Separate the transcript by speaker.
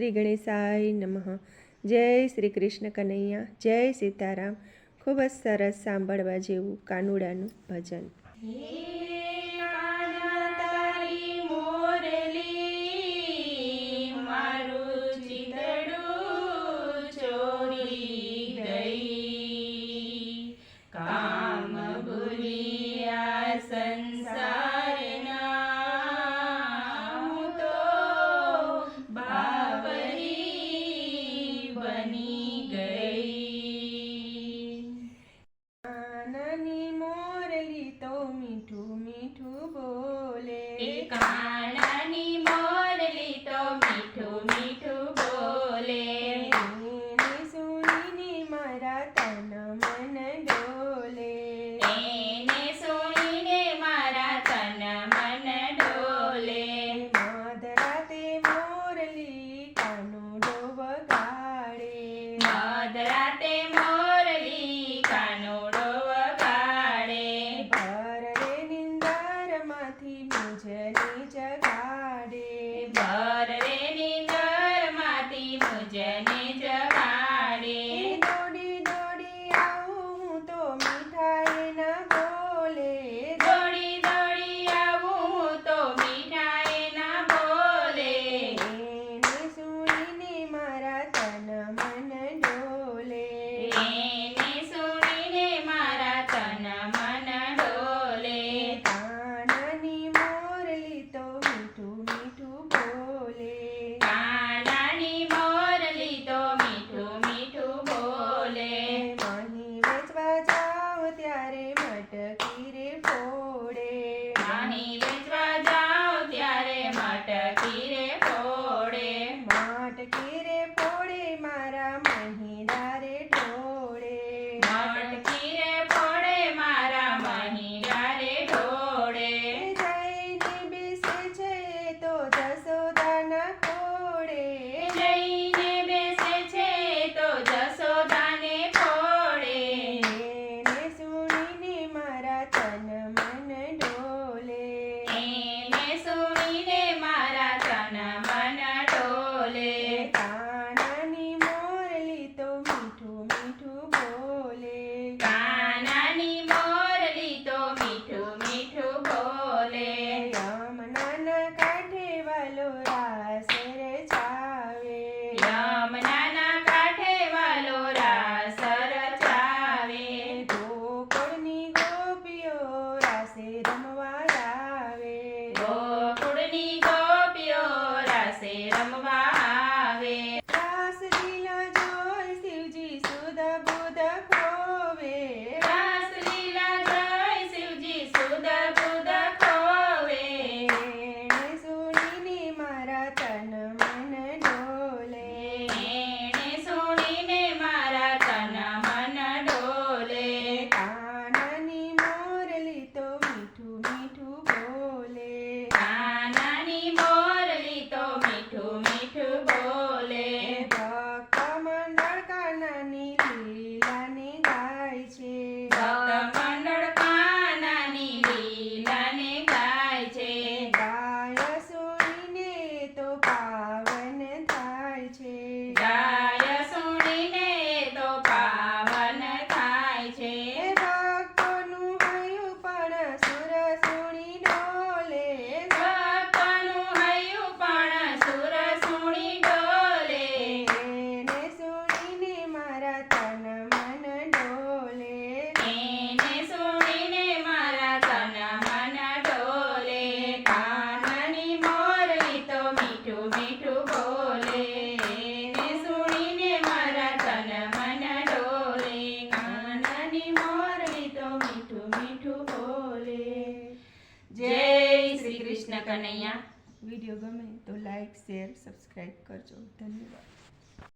Speaker 1: શ્રી ગણેશાય નમઃ। જય શ્રી કૃષ્ણ કનૈયા, જય સીતારામ। ખૂબ જ સરસ સાંભળવા જેવું કાનુડાનું ભજન। કાનાની મોરલી તો મીઠું મીઠું બોલે,
Speaker 2: કાનાની મોરલી તો મીઠું મીઠું બોલે,
Speaker 1: એને સુણીને મારા તન મન ડોલે,
Speaker 2: એને સુણીને મારા તન મન ડોલે,
Speaker 1: મધરાતે મોરલી કાનુડો વગાડે,
Speaker 2: મધરાતે મોરલી કાનુડો વગાડે,
Speaker 1: ભર રે નિંદરમાંથી મુજને જગાડે,
Speaker 2: ભર રે નિંદરમાંથી મુજને જગાડે,
Speaker 1: દોડી દોડી આવું હું તો મીઠાઈ ના બોલે,
Speaker 2: દોડી દોડી આવું હું તો મીઠાઈ ના બોલે,
Speaker 1: એને સુણીને મારા તન મન ડોલે,
Speaker 2: એને સુણીને મારા તન મન ડોલે,
Speaker 1: કાનાની મોરલી તો મીઠું મીઠું બોલે,
Speaker 2: કાનાની મોરલી તો મીઠું મીઠું બોલે,
Speaker 1: મહી વેચવા જાઓ ત્યારે મટકી રે ફોડે,
Speaker 2: માહી વેચવા જાઓ ત્યારે મટકી રે ફોડે,
Speaker 1: મટકી રે ફોડે મારા મહીડા રે ઢોળે,
Speaker 2: મટકી રે ફોડે મારા મહીડા રે ઢોળે,
Speaker 1: જઈને બેસે છે તો જસોદાના ખોડે,
Speaker 2: જઈને બેસે છે તો જસોદાને ફોડે,
Speaker 1: એને સુણીને મારા તન મન ડોલે,
Speaker 2: એને સુણીને મારા તન મન ડોલે,
Speaker 1: કાનાની મોરલી તો મીઠું મીઠું બોલે,
Speaker 2: કાનાની મોરલી તો મીઠું મીઠું બોલે,
Speaker 1: યમુનાના કાંઠે વાલો રાસ રચાવે,
Speaker 2: યમુનાના કાંઠે વાલો રાસ રચાવે,
Speaker 1: ગોકુળની ગોપીઓ રાસે રમવા આવે,
Speaker 2: ગોકુળની ગોપીઓ રાસે રમવા આવે,
Speaker 1: રાસલીલા જોઈ શિવજી સુધ બુધ ખોવે,
Speaker 2: રાસલીલા જોઈ શિવજી સુધ બુધ ખોવે,
Speaker 1: એને સુણીને મારા તન મન ડોલે,
Speaker 2: એને સુણીને મારા તન મન ડોલે,
Speaker 1: કાનાની મોરલી તો મીઠું મીઠું બોલે,
Speaker 2: કાનાની મોરલી તો મીઠું મીઠું બોલે,
Speaker 1: ભક્ત મંડળ કાનાની લીલાને ગાય છે,
Speaker 2: ભક્ત મંડળ કાનાની લીલાને ગાય છે,
Speaker 1: ગાય સુણીને તો પાવન થાય છે,
Speaker 2: ગાય સુણીને તો પાવન થાય છે,
Speaker 1: ભક્તોનું હૈયું પણ સુર સુણી ડોલે,
Speaker 2: ભક્તનું હૈયું પણ સુર સુણી ડોલે,
Speaker 1: એને સુણીને મારા તન મન ડોલે,
Speaker 2: એને સુણીને મારા તન મન ડોલે, કાનાની મોરલી તો મીઠું મીઠું બોલે, એને સુણીને મારા તન મન ડોલે, કાનાની મોરલી તો મીઠું મીઠું બોલે। જય શ્રી કૃષ્ણ કનૈયા।
Speaker 1: વિડીયો ગમે તો લાઈક શેર સબસ્ક્રાઈબ કરજો। ધન્યવાદ।